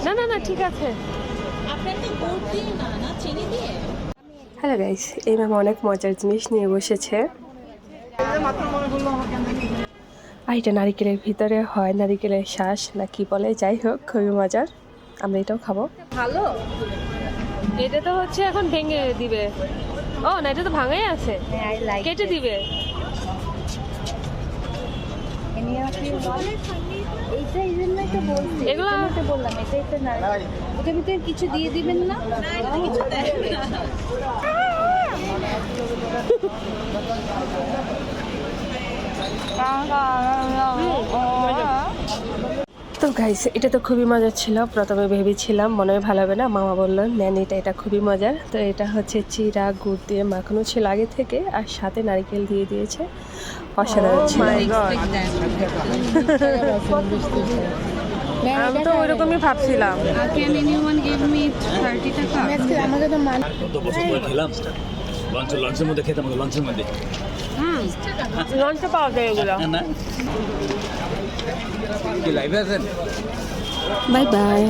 না না না ঠিক আছে। হ্যালো গাইস, এই ম্যাম অনেক মজার জিনিস নিয়ে বসেছে। আর এটা নারিকেলের ভিতরে হয় নারিকেলের শ্বাস না কি বলে, যাই হোক খুবই মজার। আমরা এটাও খাবো। ভালো, এটা তো হচ্ছে এখন ভেঙে দিবে। ও না, এটা তো ভাঙাই আছে, কেটে দিবে। এগুলো বললাম, এটার ভিতরে কিছু দিয়ে দিবেন না। তো গাইস, এটা তো খুবই মজার ছিল। প্রথমে ভেবেছিলাম মনে হয় ভালো হবে না, মামা বললো নেন এটা খুবই মজার। তো এটা হচ্ছে চিরা গুড় দিয়ে মাখানো ছিল আগে থেকে, আর সাথে নারকেল দিয়ে দিয়েছে। অসাধারণ ছিল। আমি তো ওইরকমই ভাবছিলাম। লঞ্চের মধ্যে খেতাম, লঞ্চের মধ্যে লঞ্চে পাওয়া যায় এগুলো। কি লাইভে আছেন? Bye bye.